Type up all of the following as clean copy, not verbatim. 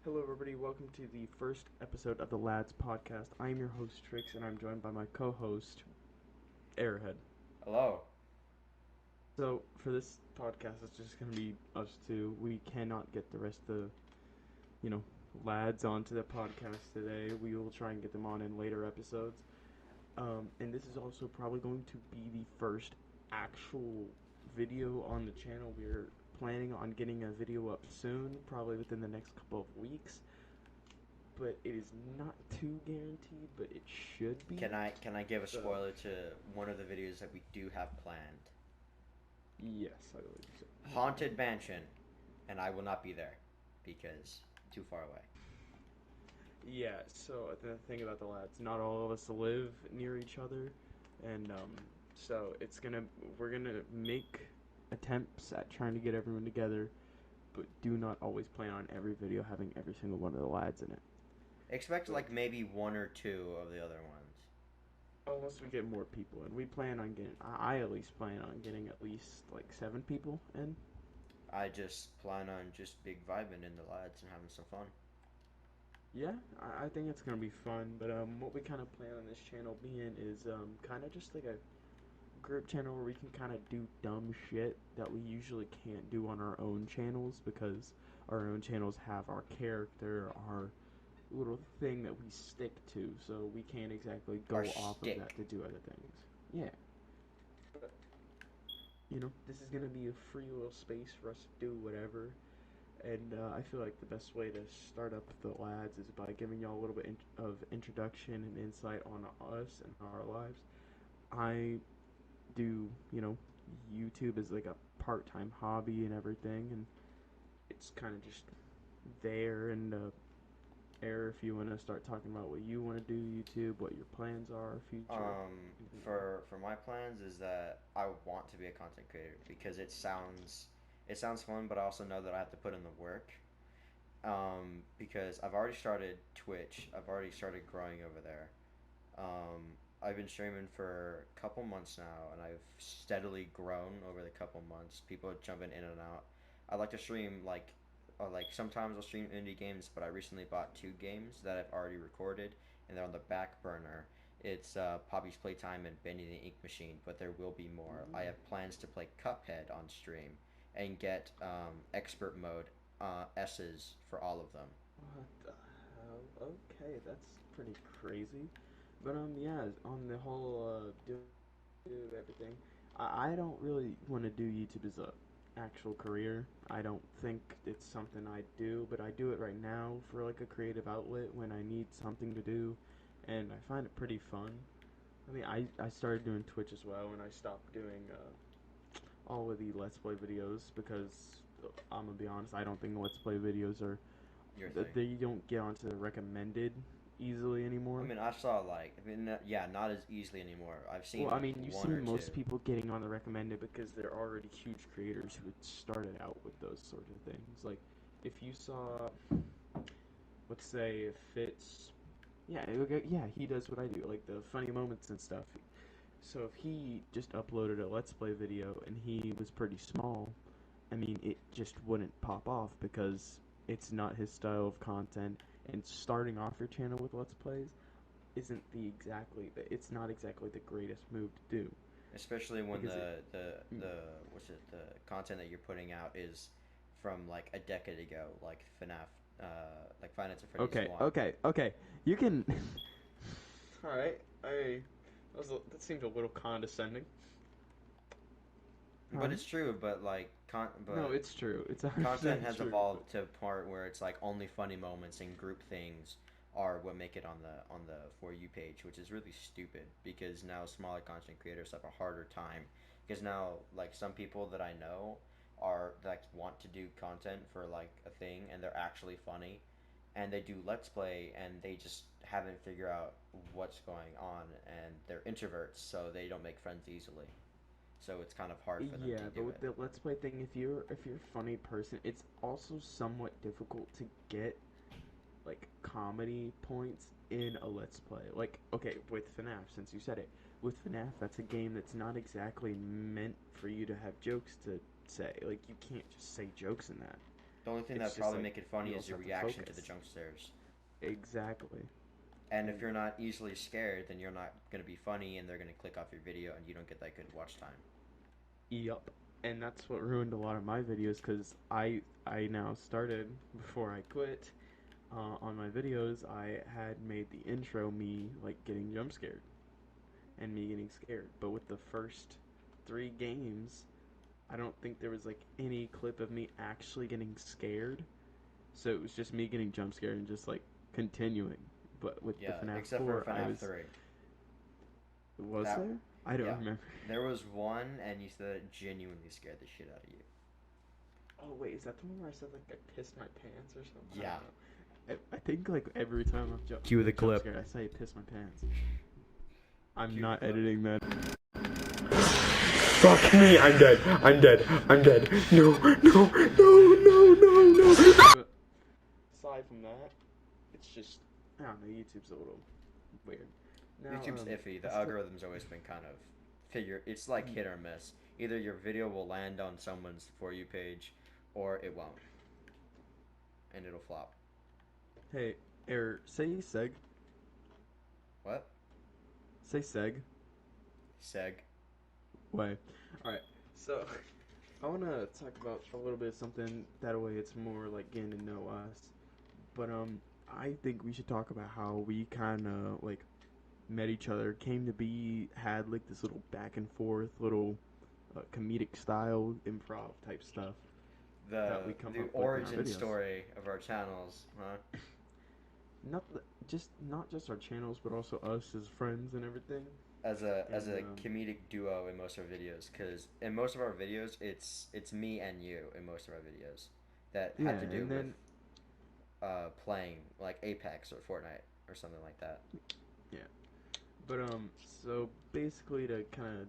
Hello, everybody. Welcome to the first episode of the Lads podcast. I am your host, Trickz, and I'm joined by my co host, Airhead. Hello. So, for this podcast, it's just going to be us two. We cannot get the rest of the, you know, lads onto the podcast today. We will try and get them on in later episodes. And this is also probably going to be the first actual video on the channel. We're planning on getting a video up soon, probably within the next couple of weeks. But it is not too guaranteed, but it should be. Can I give a So, spoiler to one of the videos that we do have planned? yes, I believe so. Haunted Mansion, and I will not be there because too far away. Yeah, so the thing about the lads, not all of us live near each other, and so we're gonna make attempts at trying to get everyone together, but do not always plan on every video having every single one of the lads in it. Expect But like maybe one or two of the other ones. unless we get more people in, we plan on getting. I at least plan on getting at least like 7 people in. I just plan on just big vibing in the lads and having some fun. Yeah, I think it's gonna be fun. But what we kind of plan on this channel being is kind of just like a group channel where we can kind of do dumb shit that we usually can't do on our own channels because our own channels have our character, our little thing that we stick to, so we can't exactly go Our off of that stick. to do other things. Yeah, but this is gonna be a free little space for us to do whatever. And I feel like the best way to start up the lads is by giving y'all a little bit of introduction and insight on us and our lives. I do, YouTube is like a part-time hobby and everything, and it's kind of just there. And Air, if you want to start talking about what you want to do YouTube, what your plans are, future, Um, anything like that. for my plans is that I want to be a content creator because it sounds fun, but I also know that I have to put in the work. Because I've already started Twitch. I've already started growing over there. I've been streaming for a couple months now, and I've steadily grown over the couple months. People are jumping in and out. I like to stream like sometimes I'll stream indie games, but I recently bought two games that I've already recorded, and they're on the back burner. It's Poppy's Playtime and Bendy the Ink Machine, but there will be more. I Mm, have plans to play Cuphead on stream and get expert mode S's for all of them. what the hell? Okay, that's pretty crazy. But yeah, on the whole do everything. I don't really want to do YouTube as a actual career. I don't think it's something I do, but I do it right now for like a creative outlet when I need something to do, and I find it pretty fun. I mean, I started doing Twitch as well, and I stopped doing all of the Let's Play videos because I'm gonna be honest, I don't think Let's Play videos are Your thing. they don't get onto the recommended easily I anymore. mean, I saw yeah, not as easily anymore. I've Well, seen I mean, you see one or two. most people getting on the recommended because they're already huge creators who had started out with those sort of things. Like, if you saw, let's say, if it's, yeah, okay, yeah, he does what I do, like the funny moments and stuff. So if he just uploaded a Let's Play video and he was pretty small, I mean, it just wouldn't pop off because it's not his style of content. And starting off your channel with Let's Plays isn't it's not exactly the greatest move to do Especially when because it. Mm, the what's it the content that you're putting out is from like a decade ago, like FNAF, like Five Nights at Freddy's okay, one. okay, okay. You can. All right. That seems a little condescending. But Huh? it's true. But No, it's true. It's content 100% has true. But evolved to a part where it's like only funny moments and group things are what make it on the for you page, which is really stupid because now smaller content creators have a harder time because now like some people that I know are like want to do content for like a thing and they're actually funny and they do let's play and they just haven't figured out what's going on and they're introverts so they don't make friends easily, so it's kind of hard for them to yeah, but do with it. the Let's Play thing, if you're a funny person, it's also somewhat difficult to get like comedy points in a Let's Play. Like, okay, with FNAF, since you said it, with FNAF, that's a game that's not exactly meant for you to have jokes to say. Like, you can't just say jokes in that. The only thing It's that just probably like make it funny you is also your have to reaction to the focus. jump scares. Exactly. And if And you're not easily scared, then you're not gonna be funny, and they're gonna click off your video, and you don't get that good watch time. yup. And that's what ruined a lot of my videos because I now started before I quit. On my videos, I had made the intro me like getting jump scared and me getting scared. But with the first 3 games, I don't think there was like any clip of me actually getting scared. So it was just me getting jump scared and just like continuing. But with the Yeah, FNAF except for 4, I FNAF was 3. That, there? I don't yeah, remember. there was one, and you said it genuinely scared the shit out of you. Oh wait, is that the one where I said like I pissed my pants or something? I Yeah. don't know. I think like every time I'm Cue the like jump clip. scared, I say I piss my pants. I'm Cue the not clip. editing that. Fuck me, I'm dead. I'm dead. I'm dead. No, no, no, no, no, no. Aside from that, it's just I don't know. YouTube's a little weird. Now, YouTube's iffy. The I still algorithm's always been kind of it's like hit or miss. Either your video will land on someone's For You page, or it won't, and it'll flop. hey error. Say seg. What? Say seg. Seg. Way. All right. So I want to talk about a little bit of something. That way, it's more like getting to know us. But I think we should talk about how we kind of like met each other, came to be, had like this little back and forth, little comedic style improv type stuff that we come The up with in our origin videos. story of our channels, huh? Not just our channels, but also us as friends and everything. As And a comedic duo in most of our videos, because in most of our videos it's me and you in most of our videos that yeah, have to do and with then playing like Apex or Fortnite or something like that. yeah, but so basically to kind of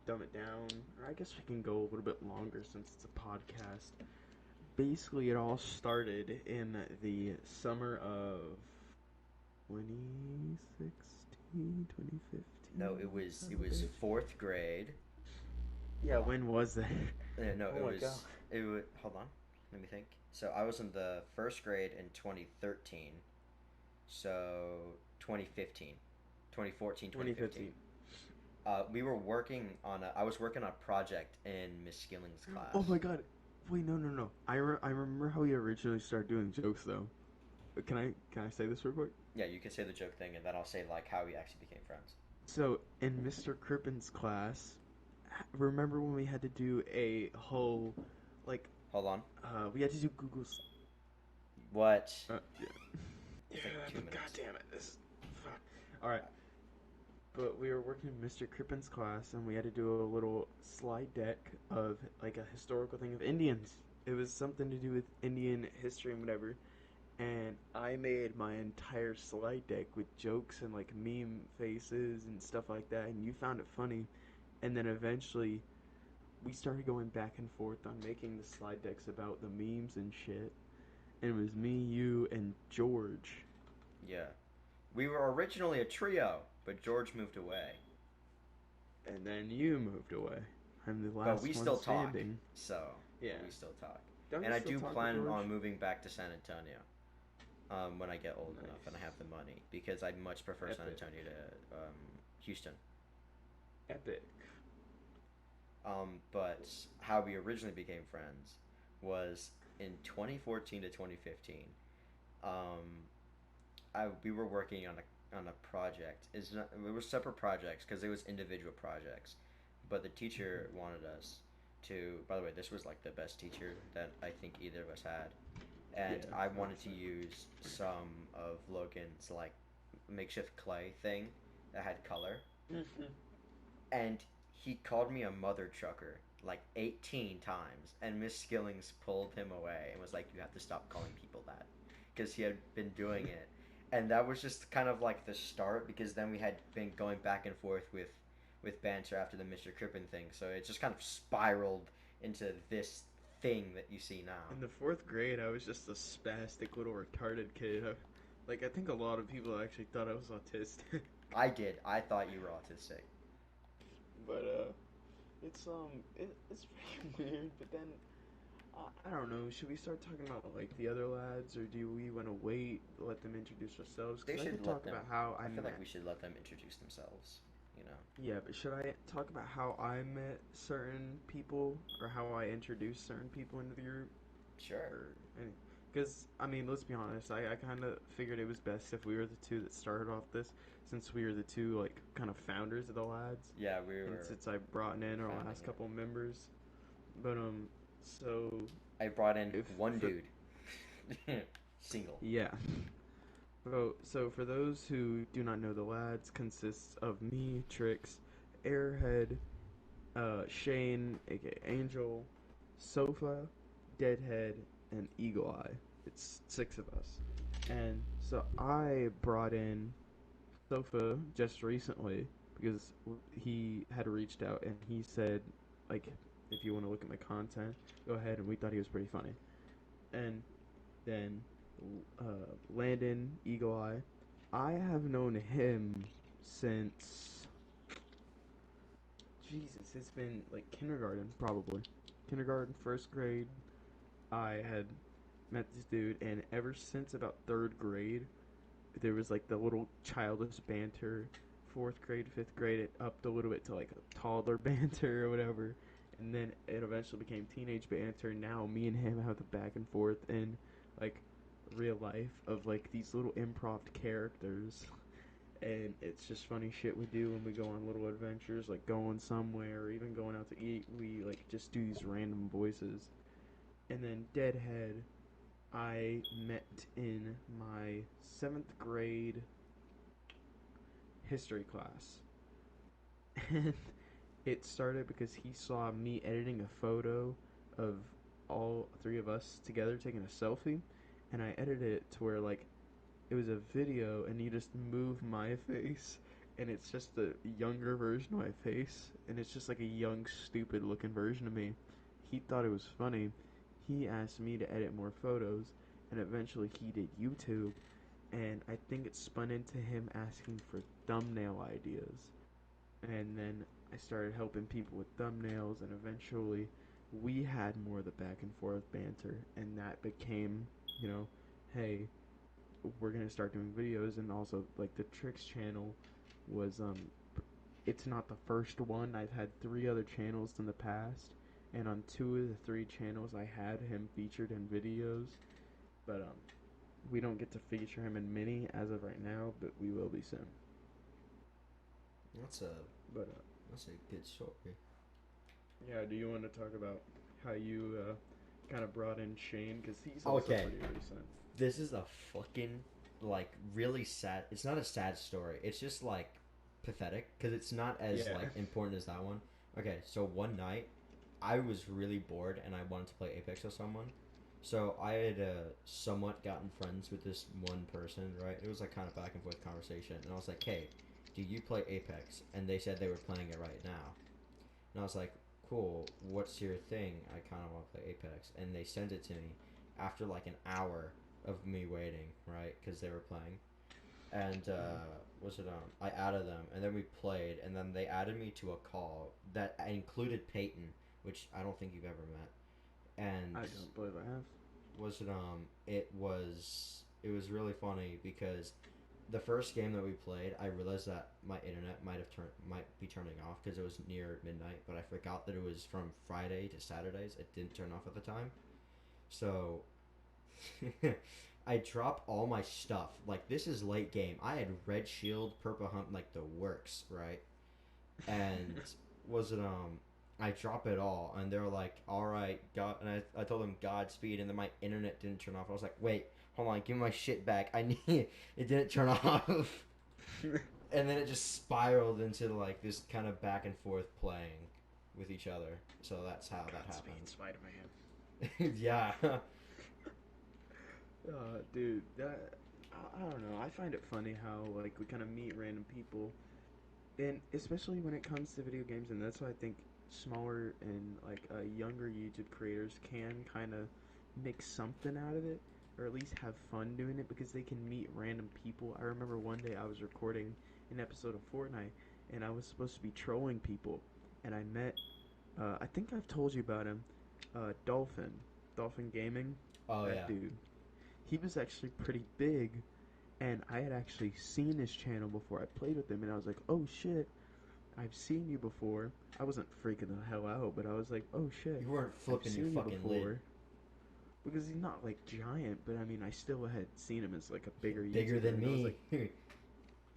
dumb it down, or I guess we can go a little bit longer since it's a podcast. Basically, it all started in the summer of 2016, 2015. No, it was fourth grade. Yeah, Hold on. when was that? No, Oh my god. it was hold on. Let me think. So I was in the first grade in 2013. So 2015. 2014, 2015. 2015. We were working on I was working on a project in Miss Skilling's class. Oh my god. Wait, no. I remember how we originally started doing jokes though. Can I say this real quick? Yeah, you can say the joke thing, and then I'll say like how we actually became friends. So in Mr. Crippen's class, remember when we had to do a whole like Hold on. we had to do Google's What? yeah. It's like 2 but god minutes. damn it, this fuck. All right. But we were working in Mr. Crippen's class, and we had to do a little slide deck of like a historical thing of Indians. It was something to do with Indian history and whatever. And I made my entire slide deck with jokes and like meme faces and stuff like that. And you found it funny. And then eventually, we started going back and forth on making the slide decks about the memes and shit. And it was me, you, and George. Yeah. We were originally a trio, but George moved away. And then you moved away. I'm the But last we one still talk. standing. So, Yeah. we still talk. Don't And you I still do talk to plan George? on moving back to San Antonio when I get old Nice. enough and I have the money, because I'd much prefer San Epic. Antonio to Houston. Epic. But how we originally became friends was in 2014 to 2015. We were working on a project. It were separate projects because it was individual projects, but the teacher wanted us to. By the way, this was like the best teacher that I think either of us had, and Yeah, I wanted to 100%. use some of Logan's like makeshift clay thing that had color, and he called me a mother trucker like 18 times, and Miss Skillings pulled him away and was like, "You have to stop calling people that," because he had been doing it, and that was just kind of like the start, because then we had been going back and forth with banter after the Mr. Crippen thing, so it just kind of spiraled into this thing that you see now. In the 4th grade, I was just a spastic little retarded kid. Like, I think a lot of people actually thought I was autistic. I did. I thought you were autistic. But, it's pretty weird. But then I don't know. Should we start talking about like the other lads, or do we want to wait, let them introduce ourselves? They Because I should could let talk them. about how I I feel like met. we should let them introduce themselves. You know. Yeah, but should I talk about how I met certain people, or how I introduced certain people into the group, Sure. or any? Because I mean, let's be honest. I kind of figured it was best if we were the two that started off this, since we were the two like kind of founders of the lads, Yeah, we and were since I brought in our founding last it. couple members. But so I brought in if one for dude, single. yeah. So for those who do not know, the lads consists of me, Trickz, Airhead, Shane, aka Angel, Sofa, Deadhead, and Eagle Eye. It's six of us. And so I brought in Sofa just recently because he had reached out and he said, like, if you want to look at my content, go ahead. And we thought he was pretty funny. And then Landon, Eagle Eye. I have known him since Jesus. It's been like kindergarten, probably kindergarten, first grade. I had met this dude, and ever since about third grade, there was like the little childish banter. Fourth grade, fifth grade, it upped a little bit to like a toddler banter or whatever, and then it eventually became teenage banter. Now me and him have the back and forth in like real life of like these little improv characters, and it's just funny shit we do when we go on little adventures, like going somewhere or even going out to eat. We like just do these random voices, and then Deadhead I met in my seventh grade history class. And it started because he saw me editing a photo of all three of us together taking a selfie. And I edited it to where, like, it was a video and you just move my face. And it's just a younger version of my face. And it's just like a young, stupid looking version of me. He thought it was funny. He asked me to edit more photos. And eventually he did YouTube, and I think it spun into him asking for thumbnail ideas. And then I started helping people with thumbnails, and eventually we had more of the back and forth banter, and that became, you know, hey, we're gonna start doing videos. And also like the Trickz channel was it's not the first one. I've had three other channels in the past, and on two of the three channels I had him featured in videos, but we don't get to feature him in many as of right now, but we will be soon. That's a But that's a good story. yeah, do you want to talk about how you kind of brought in Shane, because he's also Okay, pretty recent? this is a fucking like really sad. It's not a sad story. It's just like pathetic because it's not as Yeah. like important as that one. Okay, so one night I was really bored and I wanted to play Apex with someone. So I had somewhat gotten friends with this one person, right? It was like kind of back and forth conversation, and I was like, "Hey, do you play Apex?" And they said they were playing it right now, and I was like, "Cool, what's your thing? I kind of want to play Apex." And they sent it to me after like an hour of me waiting, right? Because they were playing, and was it I added them, and then we played, and then they added me to a call that included Peyton, which I don't think you've ever met, and I don't believe I have. was it was really funny because the first game that we played, I realized that my internet might be turning off because it was near midnight, but I forgot that it was from Friday to Saturdays. It didn't turn off at the time, so I dropped all my stuff. Like, this is late game. I had red shield, purple hunt, like the works, right? And was it I drop it all, and they were like, "All right, God," and I told them Godspeed, and then my internet didn't turn off. I was like, "Wait, hold on, give me my shit back. I need it didn't turn off." And then it just spiraled into like this kind of back and forth playing with each other. So that's how that Godspeed, happened. Spider-Man. Yeah. Dude, that I don't know. I find it funny how like we kind of meet random people, and especially when it comes to video games, and that's why I think smaller and like younger YouTube creators can kind of make something out of it, or at least have fun doing it, because they can meet random people. I remember one day I was recording an episode of Fortnite, and I was supposed to be trolling people, and I met I think I've told you about him, Dolphin. Dolphin Gaming. Oh That yeah. dude. He was actually pretty big, and I had actually seen his channel before I played with him, and I was like, oh shit, I've seen you before. I wasn't freaking the hell out, but I was like, oh shit, You weren't I've flipping your seen you fucking lid. before. Because he's not like giant, but I mean, I still had seen him as like a bigger Bigger YouTuber. than And I was me. like,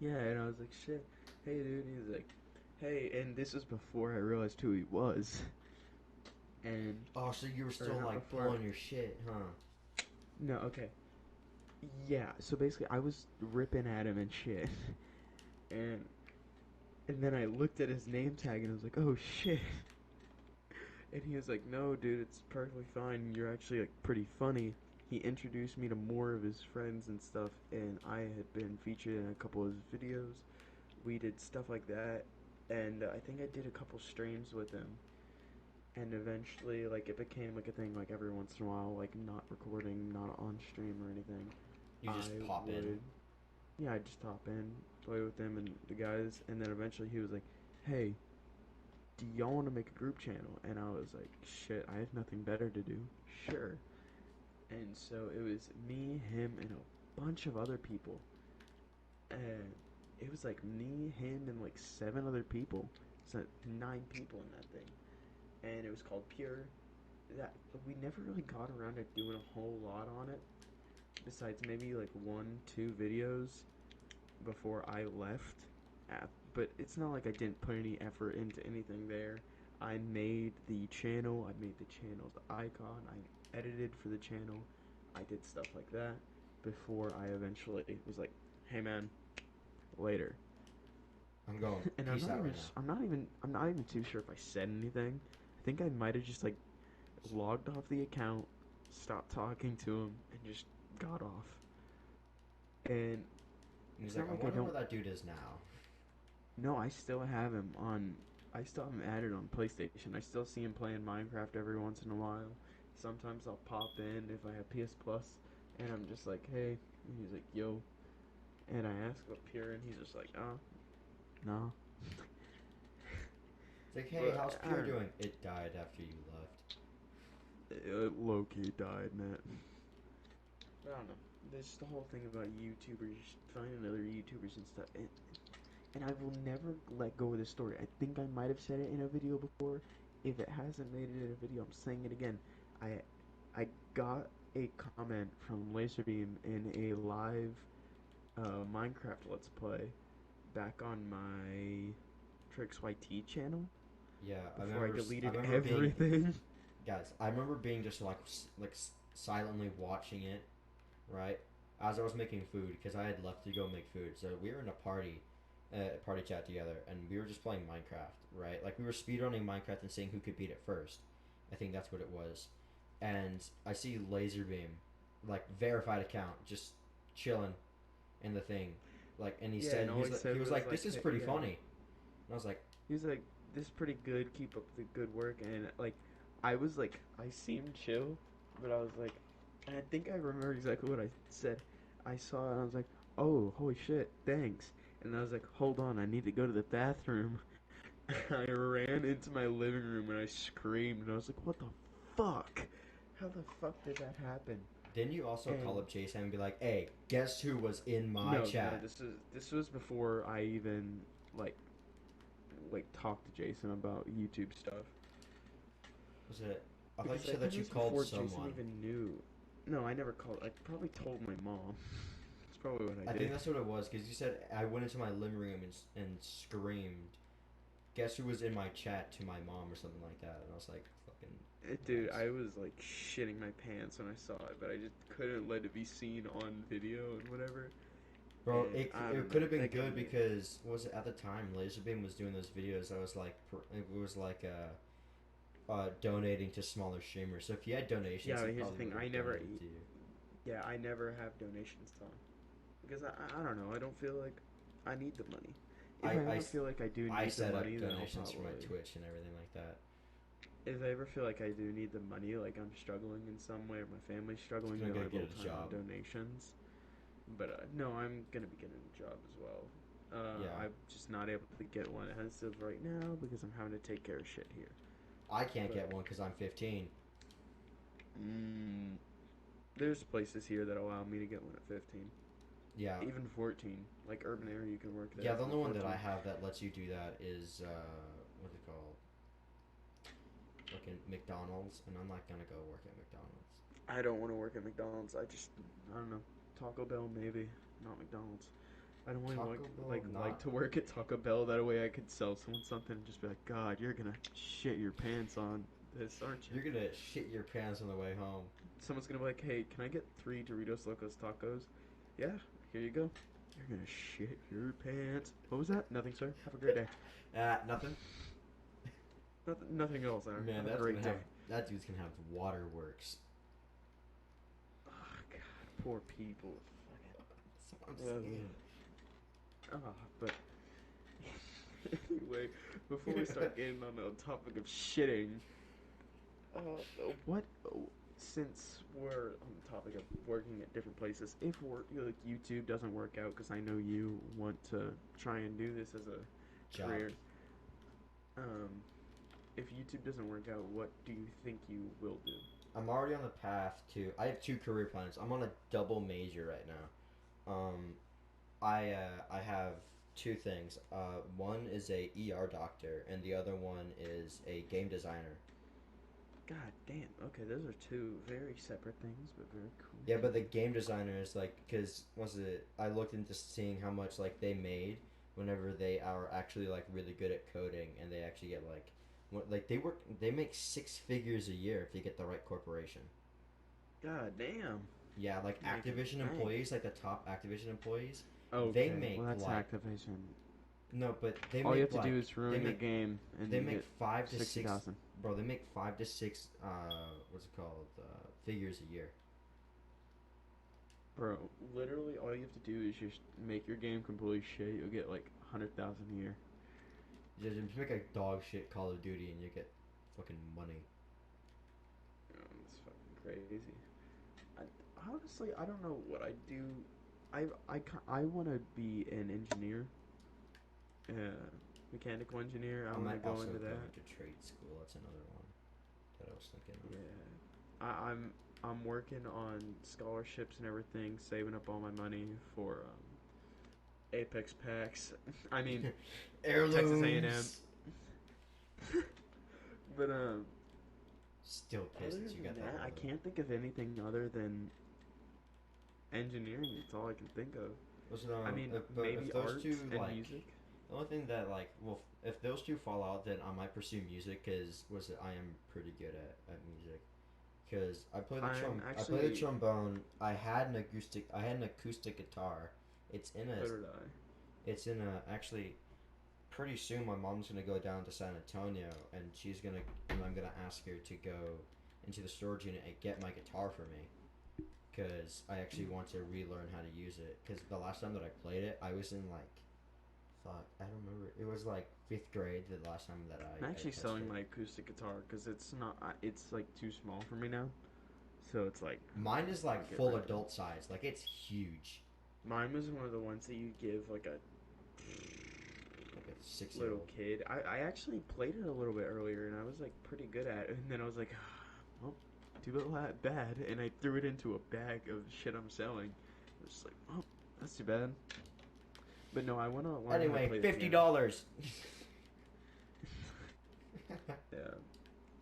yeah, and I was like, shit, hey dude. And he's like, hey, and this was before I realized who he was. And Oh, so you were or still not like before. pulling your shit, huh? No, okay. Yeah, so basically I was ripping at him and shit. And then I looked at his name tag and I was like, oh shit. And he was like, no, dude, it's perfectly fine. You're actually like pretty funny. He introduced me to more of his friends and stuff, and I had been featured in a couple of his videos. We did stuff like that, and I think I did a couple streams with him. And eventually, like, it became like a thing, like every once in a while, like not recording, not on stream or anything. You just I pop in. would, yeah, I'd just hop in, play with him and the guys, and then eventually he was like, "Hey, do y'all want to make a group channel?" And I was like, "Shit, I have nothing better to do." Sure. And so it was me, him, and a bunch of other people. And it was like me, him, and like 7 other people. So 9 people in that thing. And it was called Pure. That we never really got around to doing a whole lot on it. Besides maybe like 1, 2 videos before I left. But it's not like I didn't put any effort into anything there. I made the channel. I made the channel's icon. I edited for the channel. I did stuff like that before I eventually was like, "Hey man, later." I'm going And peace out right now. I'm not even too sure if I said anything. I think I might have just like logged off the account, stopped talking to him, and just got off. And He's it's like, not I like I wonder don't. where that dude is now. No, I still have him on. I still have him added on PlayStation. I still see him playing Minecraft every once in a while. Sometimes I'll pop in if I have PS Plus, and I'm just like, hey, and he's like, yo, and I ask about Pure, and he's just like, oh, no. It's like, hey, But how's I Pure don't know. doing? It died after you left. It low-key died, Matt. I don't know. There's the whole thing about YouTubers, finding other YouTubers and stuff. And I will never let go of this story. I think I might have said it in a video before. If it hasn't made it in a video, I'm saying it again. I I got a comment from Laserbeam in a live Minecraft Let's Play back on my Trickz YT channel Yeah, before I I deleted remember being, everything. guys, I remember being just like silently watching it, right? As I was making food, because I had left to go make food. So we were in a party chat together, and we were just playing Minecraft, right? Like we were speedrunning Minecraft and seeing who could beat it first. I think that's what it was. And I see Laserbeam, like verified account, just chilling in the thing, like, and he Yeah, and said all he he said was was like, like, this is hey, pretty yeah. funny. And I was like, He was like, "This is pretty good. Keep up the good work." And like, I was like, I seemed chill, but I was like, and I think I remember exactly what I said. I saw it and I was like, "Oh, holy shit, thanks." And I was like, "Hold on, I need to go to the bathroom." I ran into my living room and I screamed and I was like, "What the fuck? How the fuck did that happen?" didn't you also And call up Jason and be like, hey, guess who was in my no, chat? this was before I even like talked to Jason about YouTube stuff. Was it? I thought Because you I said think that it you was called before Jason someone. even knew. No, I never called. I probably told my mom. That's probably what I I think did. that's what it was, because you said I went into my living room and screamed, guess who was in my chat to my mom or something like that. And I was like, fucking Dude, nice. I was like shitting my pants when I saw it, but I just couldn't let it be seen on video and whatever. Bro, And it, I it don't could know. have been That got good me. because, what was it, at the time, Laserbeam was doing those videos that was like, it was like, donating to smaller streamers. So if you had donations, Yeah, he but here's the probably thing. would have donated to you. Yeah, I never have donations on because I don't know. I don't feel like I need the money. If I, I I, ever feel like I do I need the set up money, then I'll donations for my probably. Twitch and everything like that. If I ever feel like I do need the money, like I'm struggling in some way or my family's He's struggling, gonna then go I get will a turn on job. donations. But no, I'm gonna be getting a job as well. Yeah. I'm just not able to get one as of right now because I'm having to take care of shit here. I can't But get one because I'm 15. Mm, there's places here that allow me to get one at 15. Yeah, Even 14. Like urban area, you can work there yeah. The for only one that I 14. have that lets you do that is what's it called? Fucking McDonald's, and I'm not gonna go work at McDonald's. I don't want to work at McDonald's. I don't know. Taco Bell, maybe. Not McDonald's. I don't really Taco Bell, like not. to work at Taco Bell. That way I could sell someone something and just be like, God, you're gonna shit your pants on this, aren't you? You're gonna shit your pants on the way home. Someone's gonna be like, hey, can I get 3 Doritos Locos Tacos? Yeah, here you go. You're gonna shit your pants. What was that? Nothing, sir. Have a great day. Nothing. Nothing else, sir. Man, Have a that's great gonna day. have that dude's gonna have waterworks. Oh, God, poor people. That's what I'm Fucking. saying. But anyway, before we start getting on the topic of shitting, what? Since we're on the topic of working at different places, if like YouTube doesn't work out, because I know you want to try and do this as a Job. career, um, if YouTube doesn't work out, what do you think you will do? I'm already on the path to. I have two career plans. I'm on a double major right now. I have two things. One is a ER doctor, and the other one is a game designer. God damn. Okay, those are two very separate things, but very cool. Yeah, but the game designer is like, because was it? I looked into seeing how much like they made whenever they are actually like really good at coding, and they actually get like, like they make 6 figures a year if they get the right corporation. God damn. Yeah, like Making Activision bank. employees, like the top Activision employees, Okay, they make well that's like Activision. no, but they All you make have to like do is ruin your game, and they you make get 5 to 6, 60,000. bro. They make 5 to 6 what's it called figures a year. Bro, literally all you have to do is just make your game completely shit. You'll get like 100,000 a year. Just make a dog shit Call of Duty and you get fucking money. It's fucking crazy. I, honestly, I don't know what I do. I want to be an engineer, mechanical engineer. I I want to might go also into go that. into trade school. That's another one that I was thinking of. Yeah, I'm working on scholarships and everything, saving up all my money for Apex packs. I mean, Texas A&M. Heirlooms. But Still other pissed that you than got that, that. I can't think of anything other than engineering. That's all I can think of. Listen, I mean, but maybe if those arts two and like music. the only thing that like well if those two fall out then I might pursue music because I am pretty good at music because I play the I play the trombone. I had an acoustic guitar. It's in a So did I. it's in a actually pretty soon my mom's gonna go down to San Antonio and I'm gonna ask her to go into the storage unit and get my guitar for me because I actually want to relearn how to use it because the last time that I played it I was in like fuck I don't remember it was like 5th grade the last time that I'm I actually touched selling it. my acoustic guitar because it's not. It's like too small for me now. So it's like Mine is I'll like get full rid of it. adult size like it's huge Mine was one of the ones that you give like a like a 6 year little old. kid. I actually played it a little bit earlier and I was like pretty good at it. And then I was like, well, too bad. And I threw it into a bag of shit I'm selling. I was just like, oh, that's too bad. But no, I want to learn how to Anyway, play the piano. $50. Yeah.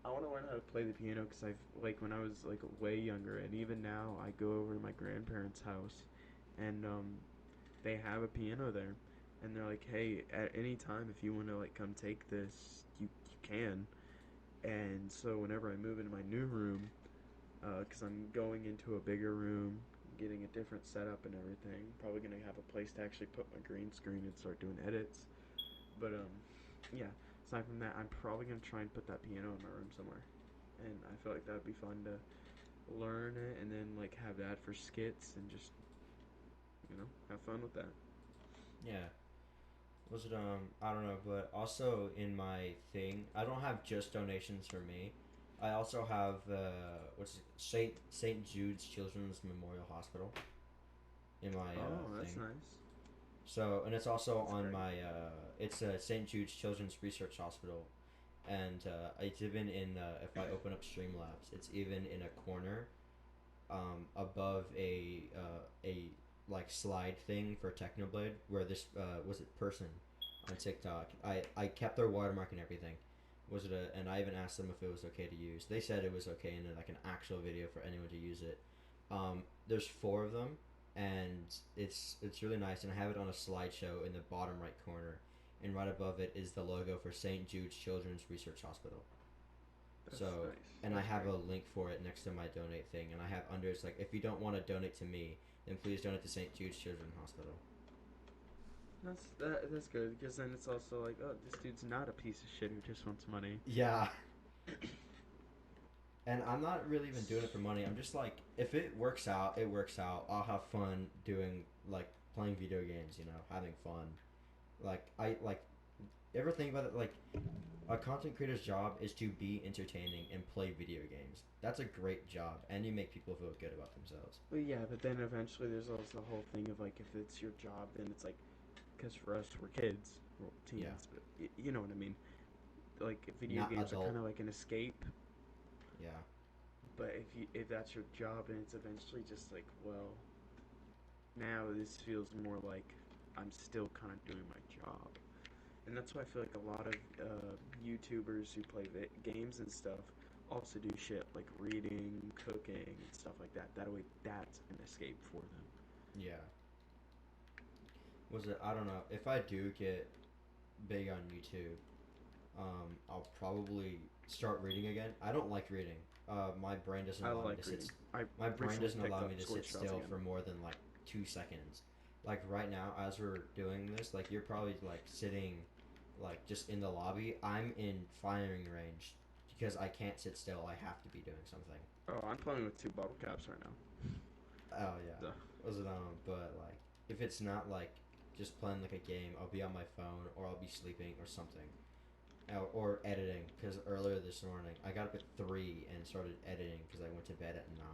I want to learn how to play the piano because like when I was like way younger and even now I go over to my grandparents' house and they have a piano there and they're like, hey, at any time if you want to like come take this, you can. And so whenever I move into my new room, because I'm going into a bigger room, getting a different setup and everything, probably gonna have a place to actually put my green screen and start doing edits. But yeah. Aside from that, I'm probably gonna try and put that piano in my room somewhere, and I feel like that would be fun to learn it and then like have that for skits and just have fun with that. Yeah. Was it I don't know, but also in my thing, I don't have just donations for me. I also have what's it, Saint Jude's Children's Memorial Hospital in my Oh, that's thing. nice. So and it's also That's on great. my it's Saint Jude's Children's Research Hospital, and it's even in if I open up Streamlabs, it's even in a corner, above a like slide thing for Technoblade, where this was it person on TikTok. I kept their watermark and everything. Was it and I even asked them if it was okay to use. They said it was okay in like an actual video for anyone to use it. There's 4 of them, and it's really nice. And I have it on a slideshow in the bottom right corner, and right above it is the logo for St. Jude's Children's Research Hospital. That's So, nice. and That's I have great. a link for it next to my donate thing, and I have under it's like, if you don't want to donate to me, then please donate to St. Jude's Children's Hospital. That's good, because then it's also like, oh, this dude's not a piece of shit who just wants money. Yeah. And I'm not really even doing it for money. I'm just like, if it works out, it works out. I'll have fun doing, like, playing video games, you know, having fun. Like, ever think about it? Like, a content creator's job is to be entertaining and play video games. That's a great job, and you make people feel good about themselves. Well, yeah, but then eventually there's also the whole thing of like, if it's your job, then it's like, because for us, we're kids, we're teens, Yeah. but you know what I mean. Like video Not games are adult. kind of like an escape, Yeah. but if that's your job, and it's eventually just like, well, now this feels more like I'm still kind of doing my job, and that's why I feel like a lot of YouTubers who play games and stuff also do shit like reading, cooking, and stuff like that. That way, that's an escape for them. Yeah. Was it? I don't know. If I do get big on YouTube, I'll probably start reading again. I don't like reading. My brain doesn't I allow me like to reading. sit. I My brain recently doesn't picked allow up me to sword sit shots still again. for more than like 2 seconds. Like right now, as we're doing this, like you're probably like sitting, like just in the lobby. I'm in firing range because I can't sit still. I have to be doing something. Oh, I'm playing with 2 bottle caps right now. Oh yeah. Duh. Was it But like, if it's not like just playing like a game, I'll be on my phone or I'll be sleeping or something, or editing. Because earlier this morning, I got up at 3 and started editing because I went to bed at 9.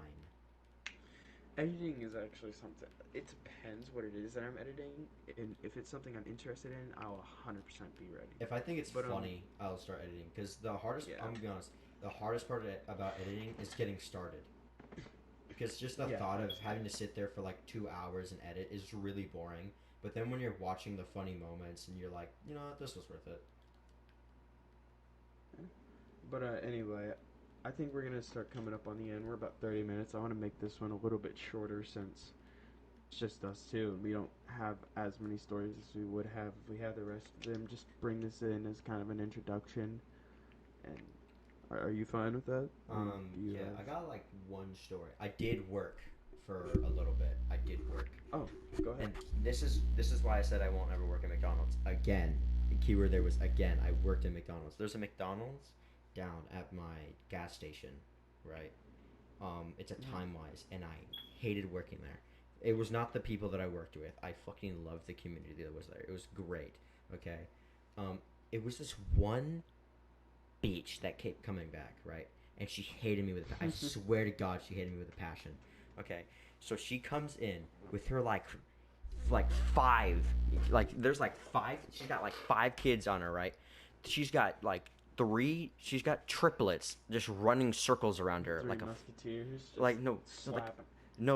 Editing is actually something. It depends what it is that I'm editing, and if it's something I'm interested in, I'll 100% be ready. If I think it's But, funny, I'll start editing. Because the hardest, Yeah. I'm gonna be honest, the hardest part about editing is getting started. Because just the Yeah, thought of absolutely. having to sit there for like 2 hours and edit is really boring. But then when you're watching the funny moments and you're like, you know what, this was worth it. But anyway, I think we're gonna start coming up on the end. We're about 30 minutes. I want to make this one a little bit shorter since it's just us two, and we don't have as many stories as we would have if we had the rest of them. Just bring this in as kind of an introduction. And are you fine with that? Do you Yeah, have... I got like one story. I did work for a little bit. I did work. Oh, go ahead. And this is why I said I won't ever work at McDonald's again. The keyword there was again. I worked at McDonald's. There's a McDonald's down at my gas station, right? It's a Time Wise, and I hated working there. It was not the people that I worked with. I fucking loved the community that was there. It was great. Okay, it was this one bitch that kept coming back, right? And she hated me with I swear to God, she hated me with a passion. Okay, so she comes in with her like 5, like there's like 5. She's got like 5 kids on her, right? She's got like 3. She's got triplets just running circles around her, 3 like musketeers. Just like no, slapping.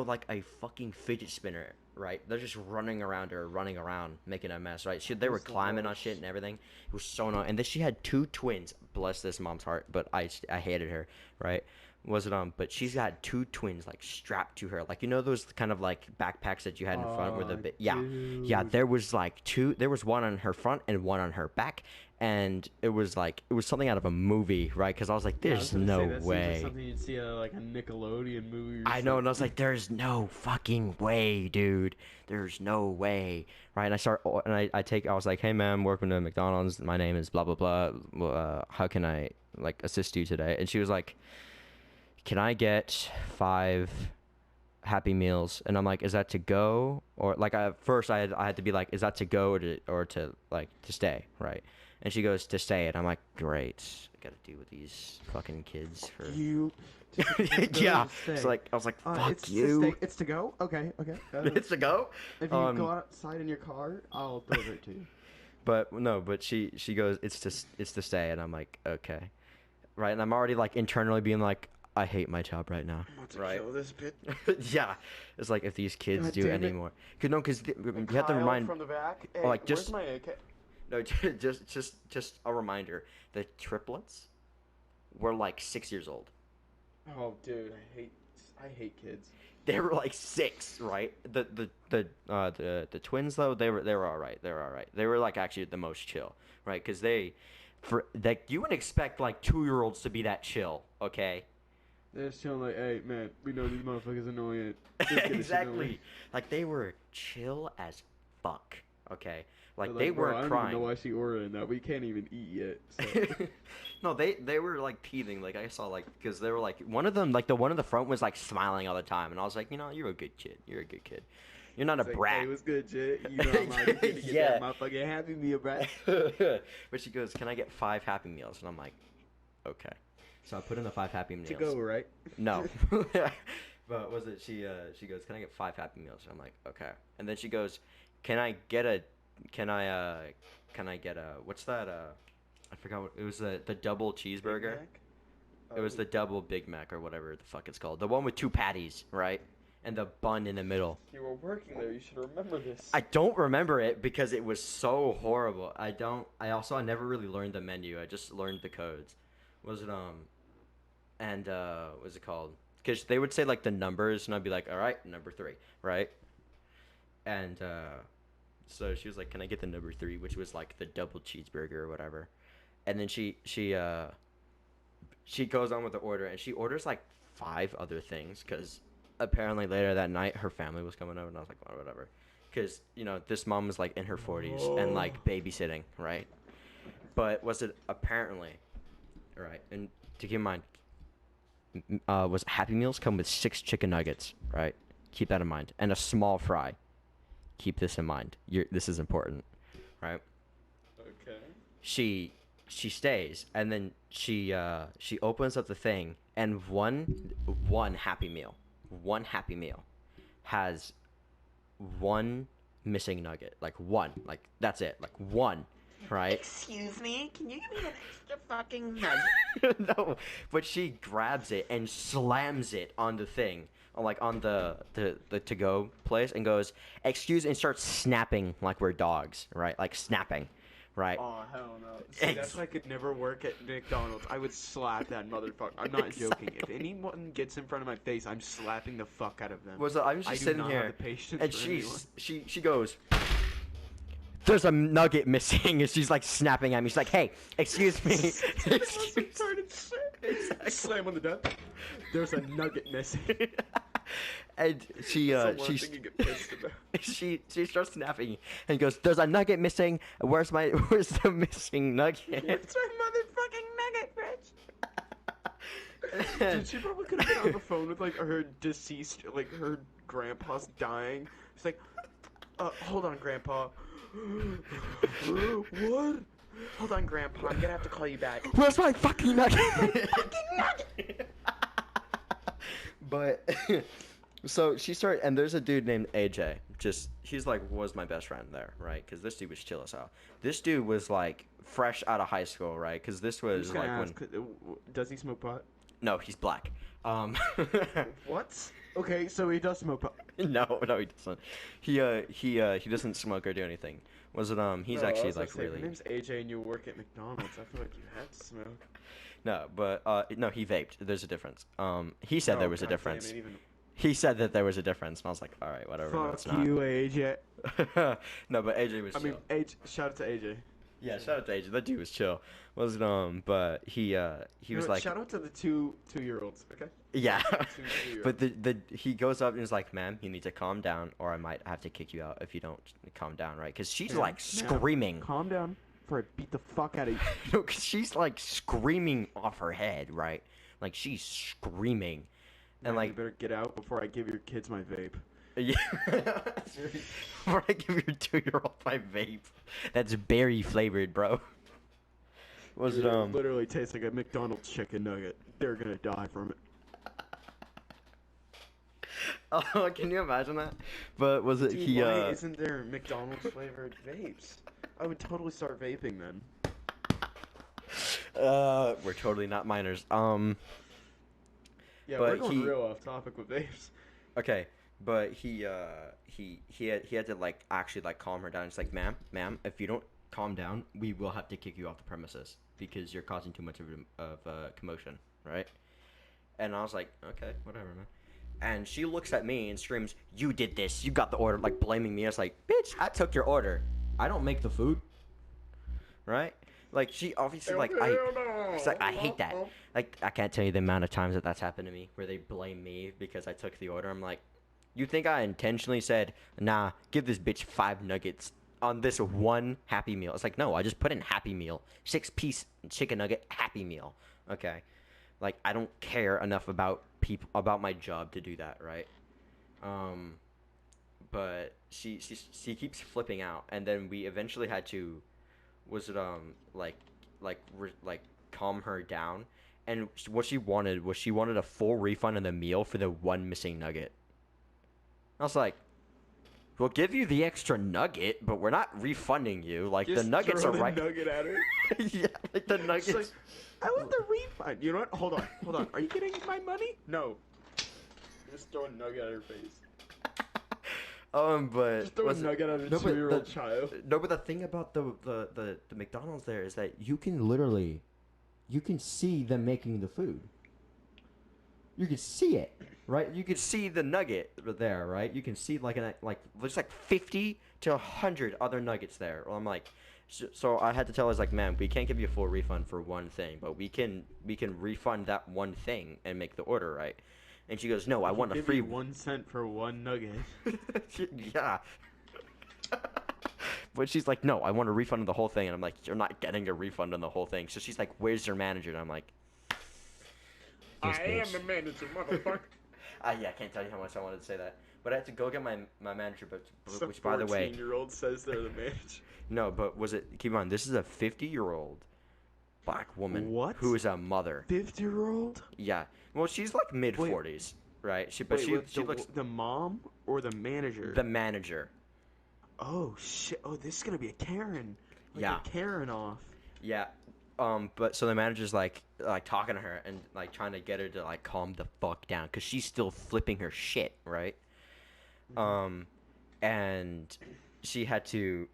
like a fucking fidget spinner, right? They're just running around her, running around, making a mess, right? They were That's the climbing on worst. shit and everything. It was so annoying. And then she had 2 twins. Bless this mom's heart, but I hated her, right? Was it But she's got 2 twins like strapped to her, like you know those kind of like backpacks that you had in front where the yeah. Dude. There was like 2. There was one on her front and one on her back, and it was something out of a movie, right? Because I was like, Yeah, I was there's gonna no say, that seems way. like something you'd see at like a Nickelodeon movie. Or I know, and I was like, "There's no fucking way, dude. There's no way." Right? And I was like, "Hey, ma'am, welcome to McDonald's. My name is blah blah blah. How can I like assist you today?" And she was like, "Can I get 5 Happy Meals?" And I'm like, "Is that to go or like?" First, I had to be like, "Is that to go or to like to stay?" Right? And she goes, "To stay." And I'm like, "Great. I gotta deal with these fucking kids for." You. Yeah, it's like I was like, "Fuck it's you." It's to go. Okay. It's to go. If you go outside in your car, I'll deliver it to you. But no, but she goes, it's to stay, and I'm like, okay, right, and I'm already like internally being like, I hate my job right now, I'm about to right? kill this bitch. Yeah, it's like if these kids God do damn any it. more, cause no, cause you have to Kyle remind, from the back. Hey, like where's just my AK? no, just a reminder, the triplets were like 6 years old. Oh, dude, I hate kids. They were like 6, right? The twins though, they were all right. They were all right. They were like actually the most chill, right? Because for like you would expect like 2-year-olds to be that chill, okay? They're just chilling like, hey, man, we know these motherfuckers annoying. Let's get this shit Exactly. going. Like they were chill as fuck, okay? Like They're they bro, weren't I don't crying. even know why she ordering that. We can't even eat yet. So. No, they were like teething. Like I saw like because they were like one of them like the one in the front was like smiling all the time, and I was like, you know, you're a good kid. You're a good kid. You're not a It's like, brat. hey, what's good, Jit? You know I'm out here to get Yeah. that motherfucking Happy Meal, brat. But she goes, can I get 5 Happy Meals? And I'm like, okay. So I put in the 5 Happy Meals. To go, right? No. But was it she goes, can I get 5 Happy Meals? And I'm like, okay. And then she goes, can I get a what's that I forgot what it was, the double cheeseburger. It was the double Big Mac or whatever the fuck it's called. The one with 2 patties, right? And the bun in the middle. You were working there. You should remember this. I don't remember it because it was so horrible. I never really learned the menu. I just learned the codes. Was it what's it called? Because they would say like the numbers, and I'd be like, all right, number 3, right? And so she was like, can I get the number 3, which was like the double cheeseburger or whatever. And then she goes on with the order, and she orders like 5 other things because apparently later that night her family was coming over, and I was like, well, whatever. Because, you know, this mom was like in her 40s and like babysitting, right? But was it apparently, right? And to keep in mind, was Happy Meals come with 6 chicken nuggets, right? Keep that in mind. And a small fry. Keep this in mind. This is important, right? Okay. She stays, and then she opens up the thing, and one Happy Meal has 1 missing nugget, like 1, like that's it, like 1, right? Excuse me, can you give me an extra fucking nugget? No, but she grabs it and slams it on the thing, like on the to-go place, and goes, excuse, and starts snapping like we're dogs, right? Like snapping, right? Oh, hell no. See, that's why I could never work at McDonald's. I would slap that motherfucker. I'm not joking. If anyone gets in front of my face, I'm slapping the fuck out of them. I'm just sitting I do not here, have the patience and for anyone. she goes, there's a nugget missing, and she's like snapping at me. She's like, hey, excuse me. Exactly. Slam on the desk. There's a nugget missing. And she That's the one thing you get pissed about. she starts snapping and goes, there's a nugget missing. Where's the missing nugget? Where's my motherfucking nugget, bitch? Dude, she probably could have been on the phone with like her deceased, like her grandpa's dying. She's like, hold on, grandpa. What? Hold on, grandpa. I'm gonna have to call you back. Where's my fucking nugget? Fucking nugget. But so she started, and there's a dude named AJ. He's like was my best friend there, right? Because this dude was chill as hell. This dude was like fresh out of high school, right? Because this was like ask, does he smoke pot? No, he's black. What? Okay, so he does smoke pot. No, he doesn't. He doesn't smoke or do anything. Was it he's No, actually I was gonna like say, really. If your name's AJ and you work at McDonald's, I feel like you had to smoke. No, but no, he vaped. There's a difference. He said there was a God damn difference. it, even... He said that there was a difference, and I was like, all right, whatever. No, it's Fuck not. you, AJ. No, but AJ was. I mean, chill. shout out to AJ. Yeah, shout out to AJ. That dude was chill. Was it but he was like. Shout out to the two-year-olds, okay? Yeah. Two-year-olds. But he goes up and is like, ma'am, you need to calm down, or I might have to kick you out if you don't calm down, right? Because she's like screaming. Calm down, before I beat the fuck out of you. No, because she's like screaming off her head, right? Like she's screaming, and Man, like you better get out before I give your kids my vape. yeah. Before I give your 2-year-old my vape, that's berry flavored, bro. Was Dude, it it literally tastes like a McDonald's chicken nugget. They're gonna die from it. Oh, can you imagine that? But was it Dude, why isn't there McDonald's flavored vapes? I would totally start vaping then. We're totally not minors. Yeah, we're But going real off topic with vapes. okay, but he had to like actually like calm her down. It's like, ma'am, if you don't calm down, we will have to kick you off the premises because you're causing too much of a commotion, right? And I was like, okay, whatever, man. And she looks at me and screams, "You did this! You got the order!" Like blaming me. I was like, "Bitch, I took your order. I don't make the food." Right? Like she obviously she's like, I hate that. Like I can't tell you the amount of times that that's happened to me where they blame me because I took the order. I'm like, you think I intentionally said, "Nah, give this bitch 5 nuggets on this one Happy Meal"? It's like, no, I just put in Happy Meal, 6-piece chicken nugget Happy Meal. Okay, like I don't care enough about people about my job to do that, right? Um, but she keeps flipping out, and then we eventually had to was it like calm her down, and what she wanted was she wanted a full refund on the meal for the one missing nugget. I was like, we'll give you the extra nugget, but we're not refunding you. Like Just the nuggets throw are the right. nugget at her. Yeah, like the nuggets. She's like, I want the refund. You know what? Hold on. Are you getting my money? No. Just throw a nugget at her face. But Just throw a nugget at a no, but 2-year-old child. No, but the thing about the McDonald's there is that you can see them making the food. You can see it, right? You can see the nugget there, right? You can see there's like 50 to 100 other nuggets there. Well, I'm like, so I had to tell her, I was like, man, we can't give you a full refund for one thing, but we can refund that one thing and make the order, right? And she goes, no, I want a Give free me 1 cent for one nugget. Yeah. But she's like, no, I want a refund on the whole thing. And I'm like, you're not getting a refund on the whole thing. So she's like, where's your manager? And I'm like, I am the manager, motherfucker. yeah, I can't tell you how much I wanted to say that. But I had to go get my manager, Some which, by the way, 14-year-old says they're the manager. no, but keep in mind, this is a 50-year-old black woman What? who is a mother. 50-year-old? Yeah. Well, she's like mid-40s, right? She looks the mom or the manager? the manager. Oh shit! Oh, this is gonna be a Karen. Like Yeah. a Karen off. Yeah. But so the manager's like talking to her and like trying to get her to like calm the fuck down because she's still flipping her shit, right? And she had to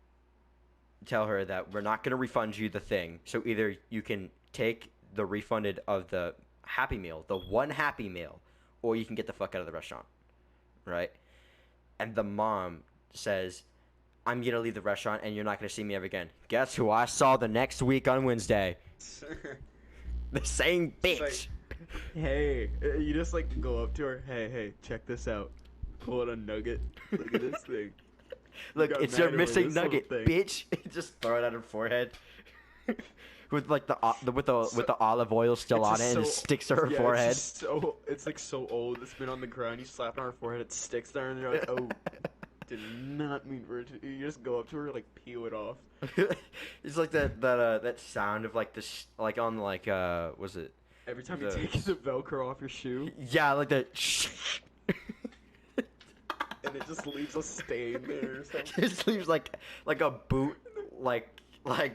tell her that we're not gonna refund you the thing. So either you can take the refunded of the Happy Meal, the one Happy Meal, or you can get the fuck out of the restaurant, right? And the mom says, I'm gonna leave the restaurant and you're not gonna see me ever again. Guess who I saw the next week on Wednesday? The same bitch. Like, hey, you just like go up to her. Hey, check this out. Pull out a nugget. Look at this thing. Look, got it's mad your over missing this little nugget, thing. bitch. Just throw it at her forehead. With like with the olive oil still on it and it sticks to her forehead. It's like so old. It's been on the ground. You slap it on her forehead. It sticks there, and you're like, oh. Did not mean for it to. You just go up to her, like peel it off. It's like that sound of like this, like on like was it? Every time you take the Velcro off your shoe, Yeah, like that. and it just leaves a stain there or something. Just leaves like a boot like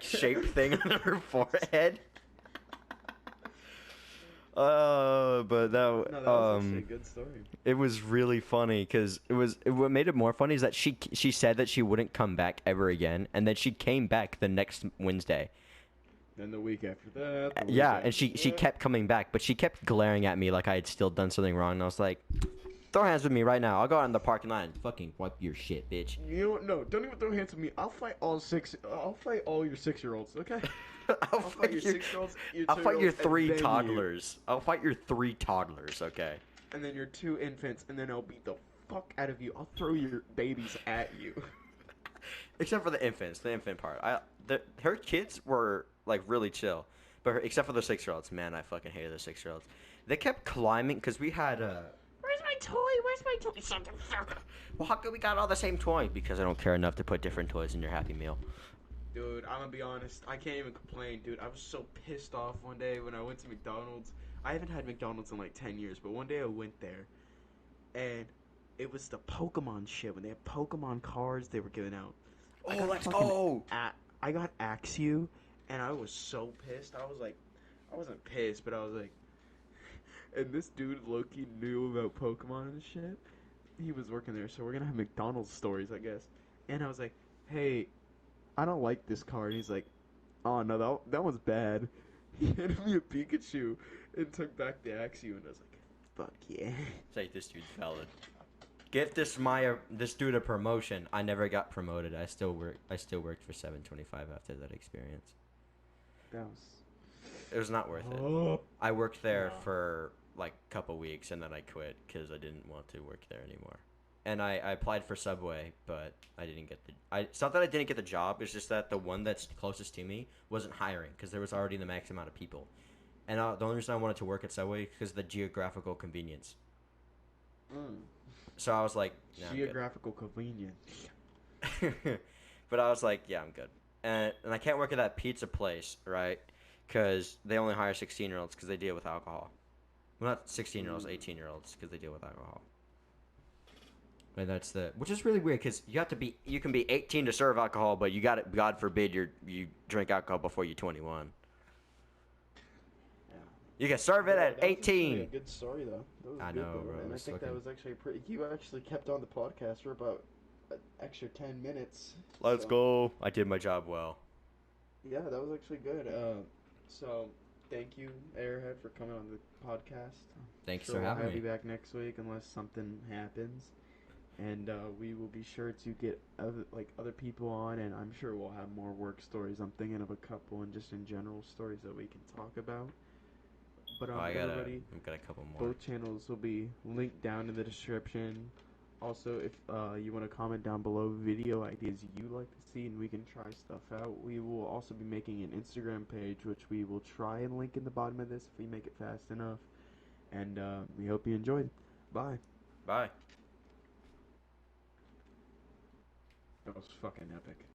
shaped thing on her forehead. But that No, that was actually a good story. it was really funny because what made it more funny is that she said that she wouldn't come back ever again, and then she came back the next Wednesday. Then the week after that. the week Yeah, after and she that. kept coming back, but she kept glaring at me like I had still done something wrong, and I was like, throw hands with me right now. I'll go out in the parking lot and fucking wipe your shit, bitch. You know what? No, don't even throw hands with me. I'll fight all your 6-year-olds. Okay. I'll fight your 6-year-olds. I'll fight your 2-year-olds, and 3 then you. toddlers. I'll fight your 3 toddlers, okay? And then your 2 infants, and then I'll beat the fuck out of you. I'll throw your babies at you. Except for the infants, the infant part. Her kids were like really chill, but except for the 6-year-olds, man, I fucking hated the 6-year-olds. They kept climbing because we had Where's my toy? Where's my toy? Shut the fuck up. well, how come we got all the same toy? Because I don't care enough to put different toys in your Happy Meal. Dude, I'm gonna be honest. I can't even complain, dude. I was so pissed off one day when I went to McDonald's. I haven't had McDonald's in like 10 years, but one day I went there, and it was the Pokemon shit when they had Pokemon cards they were giving out. I Oh, got let's fucking go! I got Axew, and I was so pissed. I was like, I wasn't pissed, but I was like, and this dude Loki knew about Pokemon and shit. He was working there, so we're gonna have McDonald's stories, I guess. And I was like, hey, I don't like this card. He's like, oh no, that one's bad. He handed me a Pikachu and took back the Axew, and I was like, fuck yeah. It's like, this dude's valid. Give this dude a promotion. I never got promoted. I still worked for 725 after that experience. That was. It was not worth it. Oh. I worked there for like a couple weeks and then I quit because I didn't want to work there anymore. And I applied for Subway, but I didn't get it's not that I didn't get the job. It's just that the one that's closest to me wasn't hiring because there was already the max amount of people. And the only reason I wanted to work at Subway is because of the geographical convenience. So I was like, nah, geographical convenience. But I was like, yeah, I'm good. And I can't work at that pizza place, right? Because they only hire 16-year-olds because they deal with alcohol. Well, not 16-year-olds, 18-year-olds because they deal with alcohol. And which is really weird because you can be 18 to serve alcohol, but God forbid you drink alcohol before you're 21. Yeah. You can serve it at that was 18. a good story though. That was I good, know, though. bro. And I think that was actually pretty. You actually kept on the podcast for about an extra 10 minutes. Let's go. I did my job well. Yeah, that was actually good. So thank you, Airhead, for coming on the podcast. Thanks sure for having we'll have me. you back next week unless something happens. And we will be sure to get other people on, and I'm sure we'll have more work stories. I'm thinking of a couple, and just in general stories that we can talk about. But I've everybody, got a couple more. both channels will be linked down in the description. Also, if you want to comment down below video ideas you like to see, and we can try stuff out. We will also be making an Instagram page, which we will try and link in the bottom of this if we make it fast enough. And we hope you enjoyed. Bye. Bye. That was fucking epic.